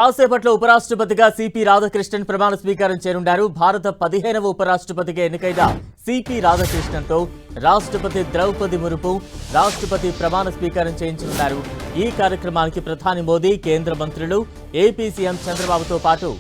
కాసేపట్లో ఉపరాష్ట్రపతిగా సిపి రాధాకృష్ణన్ ప్రమాణ స్వీకారం చేయనున్నారు. భారత 15వ ఉపరాష్ట్రపతిగా ఎన్నికైన సిపి రాధాకృష్ణన్తో రాష్ట్రపతి ద్రౌపది ముర్ము రాష్ట్రపతి ప్రమాణ స్వీకారం చేయించనున్నారు. ఈ కార్యక్రమానికి ప్రధాని మోదీ, కేంద్ర మంత్రులు, ఏపీ సీఎం చంద్రబాబుతో పాటు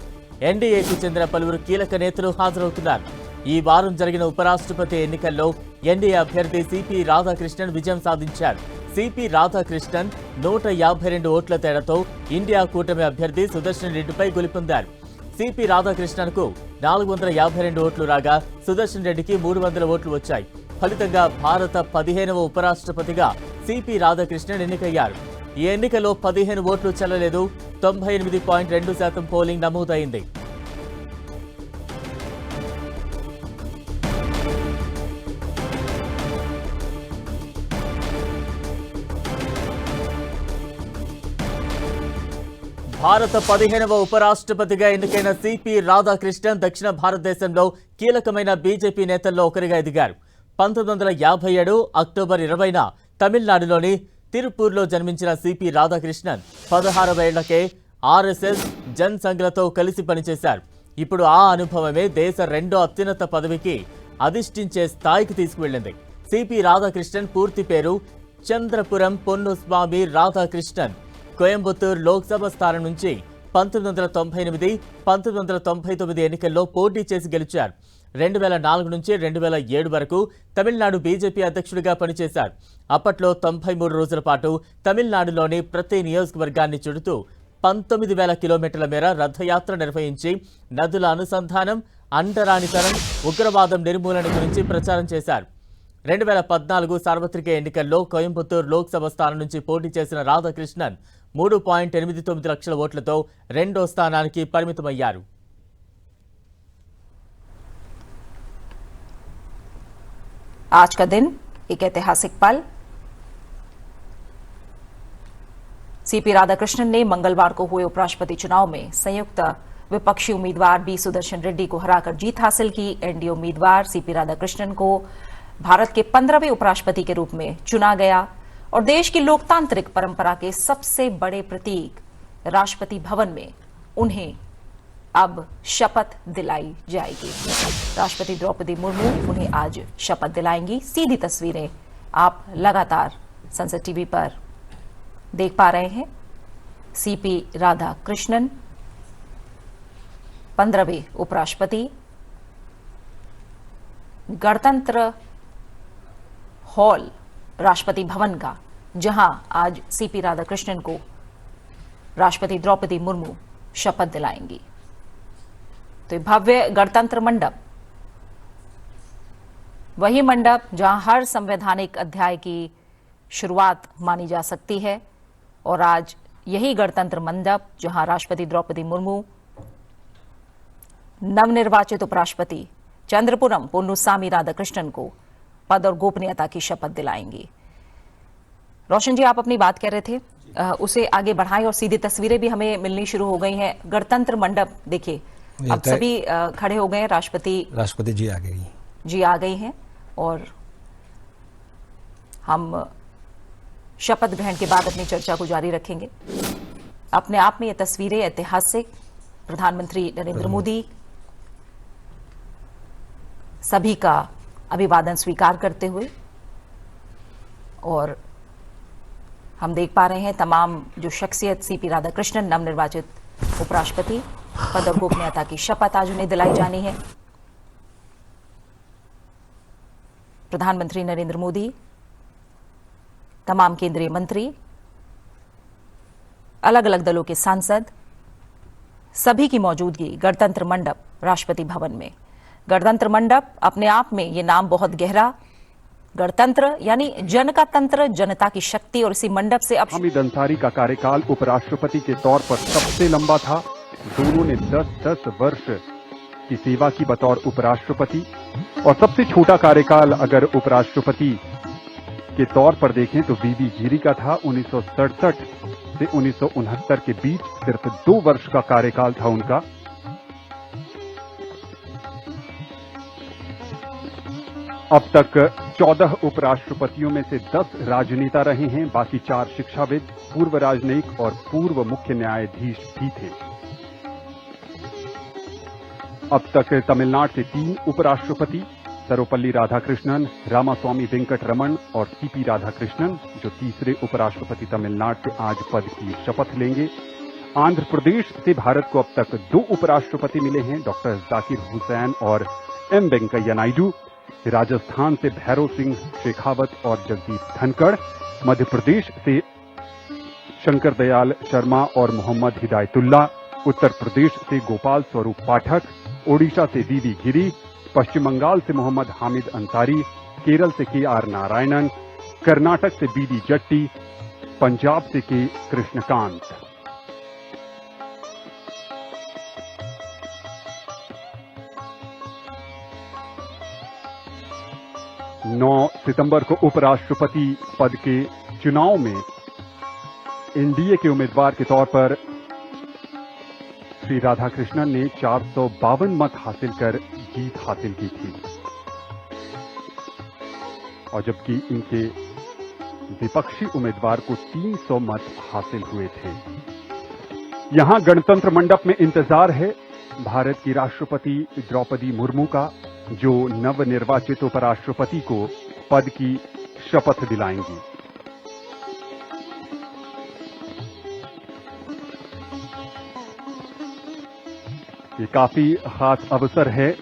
ఎన్డీఏకు చెందిన పలువురు కీలక నేతలు హాజరవుతున్నారు. ఈ వారం జరిగిన ఉపరాష్ట్రపతి ఎన్నికల్లో ఎన్డీఏ అభ్యర్థి సిపి రాధాకృష్ణన్ విజయం సాధించారు. సిపి రాధాకృష్ణన్ 152 ఓట్ల తేడాతో ఇండియా కూటమి అభ్యర్థి సుదర్శన్ రెడ్డిపై గెలుపొందారు. సిపి రాధాకృష్ణన్కు 452 ఓట్లు రాగా సుదర్శన్ రెడ్డికి 300 ఓట్లు వచ్చాయి. ఫలితంగా భారత 15వ ఉపరాష్ట్రపతిగా సిపి రాధాకృష్ణన్ ఎన్నికయ్యారు. ఈ ఎన్నికలో 15 ఓట్లు చెల్లలేదు. 98.2% పోలింగ్ నమోదైంది. భారత 15వ ఉపరాష్ట్రపతిగా ఎన్నికైన సిపి రాధాకృష్ణన్ దక్షిణ భారతదేశంలో కీలకమైన బీజేపీ నేతల్లో ఒకరిగా ఎదిగారు. 1957 అక్టోబర్ 20న తమిళనాడులోని తిరుపూర్లో జన్మించిన సిపి రాధాకృష్ణన్ 16 ఏళ్లకే ఆర్ఎస్ఎస్ జన్ సంఘ్లతో కలిసి పనిచేశారు. ఇప్పుడు ఆ అనుభవమే దేశ రెండో అత్యున్నత పదవికి అధిష్ఠించే స్థాయికి తీసుకువెళ్లింది. సిపి రాధాకృష్ణన్ పూర్తి పేరు చంద్రపురం పొన్నుస్వామి రాధాకృష్ణన్. కోయంబత్తూర్ లోక్సభ స్థానం నుంచి 1998, 1999 ఎన్నికల్లో పోటీ చేసి గెలిచారు. 2004 నుంచి 2007 వరకు తమిళనాడు బీజేపీ అధ్యక్షుడిగా పనిచేశారు. అప్పట్లో 93 రోజుల పాటు తమిళనాడులోని ప్రతి నియోజకవర్గాన్ని చుడుతూ 19,000 కిలోమీటర్ల మేర రథయాత్ర నిర్వహించి నదుల అనుసంధానం, అంటరానితనం, ఉగ్రవాదం నిర్మూలన గురించి ప్రచారం చేశారు. 2014 సార్వత్రిక ఎన్నికల్లో కోయంబత్తూర్ లోక్సభ స్థానం నుంచి పోటీ చేసిన రాధాకృష్ణన్ 3.89 లక్షల ఓట్లతో రెండో స్థానానికి పరిమితమయ్యారు. आज का दिन एक ऐतिहासिक पल। सीपी राधाकृष्णन ने मंगलवार को हुए उपराष्ट्रपति चुनाव में संयुक्त विपक्षी उम्मीदवार बी सुदर्शन रेड्डी को हराकर जीत हासिल की। एनडीए उम्मीदवार सीपी राधाकृष्णन को भारत के 15वें उपराष्ट्रपति के रूप में चुना गया और देश की लोकतांत्रिक परंपरा के सबसे बड़े प्रतीक राष्ट्रपति भवन में उन्हें अब शपथ दिलाई जाएगी। राष्ट्रपति द्रौपदी मुर्मू उन्हें आज शपथ दिलाएंगी। सीधी तस्वीरें आप लगातार संसद टीवी पर देख पा रहे हैं। सीपी राधाकृष्णन 15वें उपराष्ट्रपति गणतंत्र हॉल राष्ट्रपति भवन का, जहां आज सीपी राधाकृष्णन को राष्ट्रपति द्रौपदी मुर्मू शपथ दिलाएंगी। तो भव्य गणतंत्र मंडप, वही मंडप जहां हर संवैधानिक अध्याय की शुरुआत मानी जा सकती है, और आज यही गणतंत्र मंडप जहां राष्ट्रपति द्रौपदी मुर्मू नवनिर्वाचित उपराष्ट्रपति चंद्रपुरम पोन्नुसामी राधाकृष्णन को पद और गोपनीयता की शपथ दिलाएंगी। रोशन जी, आप अपनी बात कह रहे थे, उसे आगे बढ़ाएं और सीधी तस्वीरें भी हमें मिलनी शुरू हो गई हैं। गणतंत्र मंडप देखिए, अब सभी खड़े हो गए हैं। राष्ट्रपति जी आ गई हैं और हम शपथ ग्रहण के बाद अपनी चर्चा को जारी रखेंगे। अपने आप में ये तस्वीरें ऐतिहासिक। प्रधानमंत्री नरेंद्र मोदी सभी का अभिवादन स्वीकार करते हुए, और हम देख पा रहे हैं तमाम जो शख्सियत सीपी राधाकृष्णन नवनिर्वाचित उपराष्ट्रपति, पद और गोपनीयता की शपथ आज उन्हें दिलाई जानी है। प्रधानमंत्री नरेंद्र मोदी, तमाम केंद्रीय मंत्री, अलग अलग दलों के सांसद, सभी की मौजूदगी गणतंत्र मंडप राष्ट्रपति भवन में। गणतंत्र मंडप अपने आप में ये नाम बहुत गहरा, गणतंत्र यानी जन का तंत्र, जनता की शक्ति, और इसी मंडप से अब हामिद अंसारी का कार्यकाल उपराष्ट्रपति के तौर पर सबसे लंबा था। दोनों ने 10-10 वर्ष की सेवा की बतौर उपराष्ट्रपति, और सबसे छोटा कार्यकाल अगर उपराष्ट्रपति के तौर पर देखें तो बीबी गिरी का था। 1967 से 1969 के बीच सिर्फ 2 वर्ष का कार्यकाल था उनका। अब तक 14 उपराष्ट्रपतियों में से 10 राजनेता रहे हैं, बाकी 4 शिक्षाविद, पूर्व राजनयिक और पूर्व मुख्य न्यायाधीश भी थे। अब तक तमिलनाडु से 3 उपराष्ट्रपति, सर्वपल्ली राधाकृष्णन, रामास्वामी वेंकट रमन और सीपी राधाकृष्णन, जो तीसरे उपराष्ट्रपति तमिलनाडु से आज पद की शपथ लेंगे। आंध्र प्रदेश से भारत को अब तक 2 उपराष्ट्रपति मिले हैं, डॉक्टर जाकिर हुसैन और एम वेंकैया नायडू। राजस्थान से भैरव सिंह शेखावत और जगदीप धनखड़, मध्य प्रदेश से शंकर दयाल शर्मा और मोहम्मद हिदायतुल्ला, उत्तर प्रदेश से गोपाल स्वरूप पाठक, ओडिशा से वीवी गिरी, पश्चिम बंगाल से मोहम्मद हामिद अंसारी, केरल से KR नारायणन, कर्नाटक से BD जट्टी, पंजाब से के कृष्णकांत। नौ सितंबर को उपराष्ट्रपति पद के चुनाव में एनडीए के उम्मीदवार के तौर पर श्री राधाकृष्णन ने 452 मत हासिल कर जीत हासिल की थी, और जबकि इनके विपक्षी उम्मीदवार को 300 मत हासिल हुए थे। यहां गणतंत्र मंडप में इंतजार है भारत की राष्ट्रपति द्रौपदी मुर्मू का, जो नवनिर्वाचित उपराष्ट्रपति को पद की शपथ दिलाएंगी। ये काफी खास अवसर है।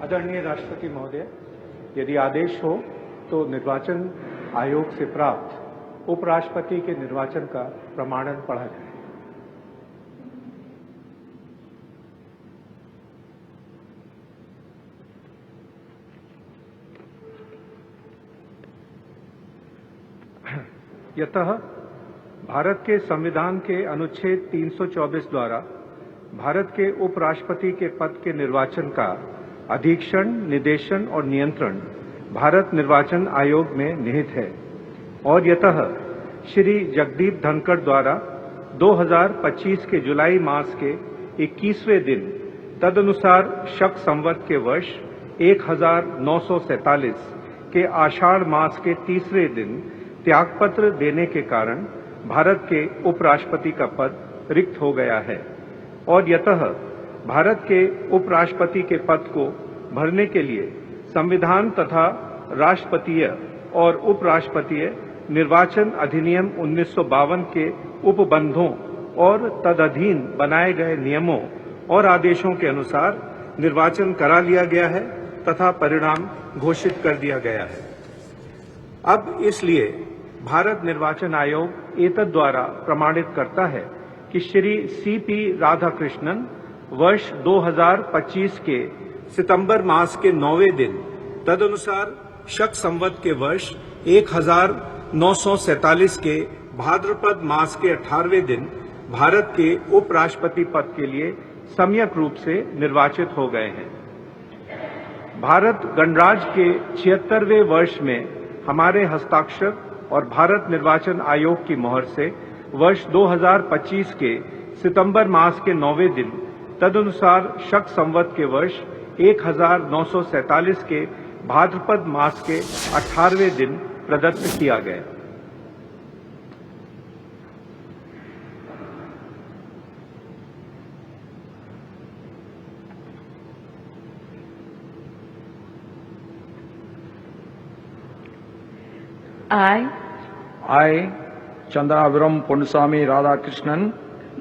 आदरणीय राष्ट्रपति महोदय, यदि आदेश हो तो निर्वाचन आयोग से प्राप्त उपराष्ट्रपति के निर्वाचन का प्रमाणन पढ़ा जाए। यतः भारत के संविधान के अनुच्छेद 324 द्वारा भारत के उपराष्ट्रपति के पद के निर्वाचन का अधीक्षण, निर्देशन और नियंत्रण भारत निर्वाचन आयोग में निहित है, और यतः श्री जगदीप धनखड़ द्वारा 2025 के जुलाई मास के 21वें दिन तदनुसार शक संवत के वर्ष 1947 के आषाढ़ मास के तीसरे दिन त्यागपत्र देने के कारण भारत के उपराष्ट्रपति का पद रिक्त हो गया है, और यतः भारत के उपराष्ट्रपति के पद को भरने के लिए संविधान तथा राष्ट्रपतीय और उपराष्ट्रपतीय निर्वाचन अधिनियम 1952 के उपबंधों और तदधीन बनाए गए नियमों और आदेशों के अनुसार निर्वाचन करा लिया गया है तथा परिणाम घोषित कर दिया गया है। अब इसलिए भारत निर्वाचन आयोग एतद द्वारा प्रमाणित करता है कि श्री CP राधाकृष्णन वर्ष 2025 के सितंबर मास के 9वें दिन तदनुसार शक संवत के वर्ष 1947 के भाद्रपद मास के 18वें दिन भारत के उपराष्ट्रपति पद के लिए सम्यक रूप से निर्वाचित हो गए हैं। भारत गणराज्य के 76वें वर्ष में हमारे हस्ताक्षर और भारत निर्वाचन आयोग की मोहर से वर्ष 2025 के सितंबर मास के 9वें दिन तदनुसार शक संवत के वर्ष 1947 के भाद्रपद मास के 18वें दिन प्रदत्त किया गया। I, Chandraviram Ponnusamy Radhakrishnan,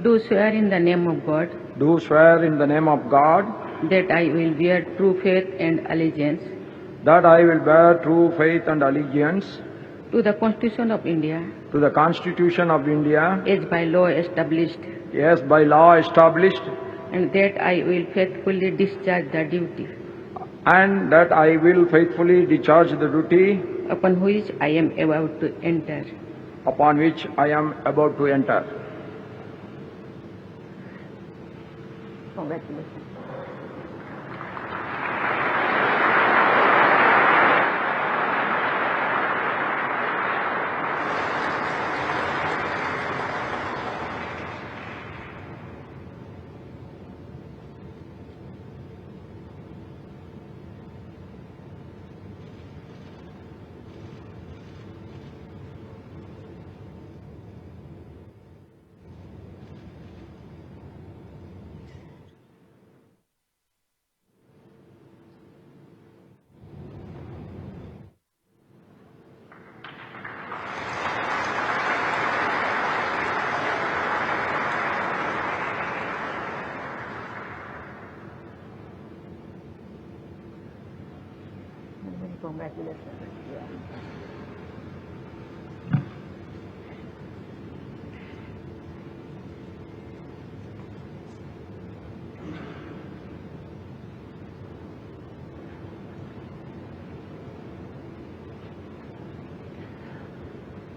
do swear in the name of God do swear in the name of God that I will bear true faith and allegiance that I will bear true faith and allegiance to the Constitution of India to the Constitution of India as by law established, as by law established, and that I will faithfully discharge the duty and that I will faithfully discharge the duty upon which I am about to enter. upon which I am about to enter. Congratulations.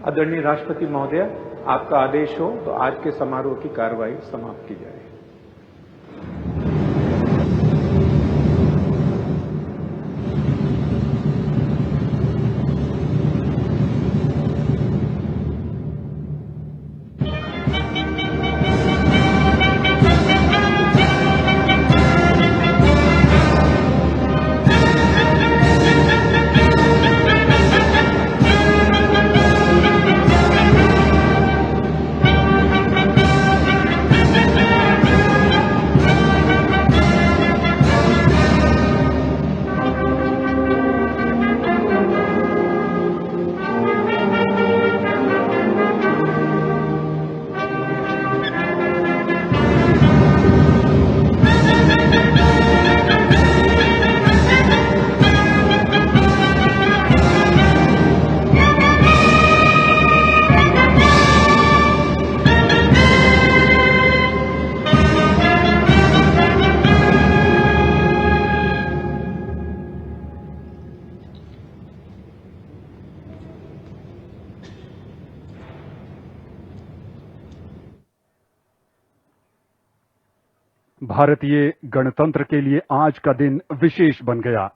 आदरणीय राष्ट्रपति महोदय, आपका आदेश हो तो आज के समारोह की कार्रवाई समाप्त की जाए। भारतीय गणतंत्र के लिए आज का दिन विशेष बन गया।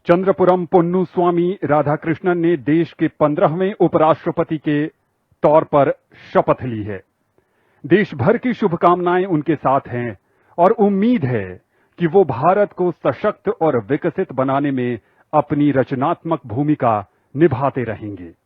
चंद्रपुरम पोन्नुस्वामी राधाकृष्णन ने देश के 15वें उपराष्ट्रपति के तौर पर शपथ ली है। देश भर की शुभकामनाएं उनके साथ हैं और उम्मीद है कि वो भारत को सशक्त और विकसित बनाने में अपनी रचनात्मक भूमिका निभाते रहेंगे।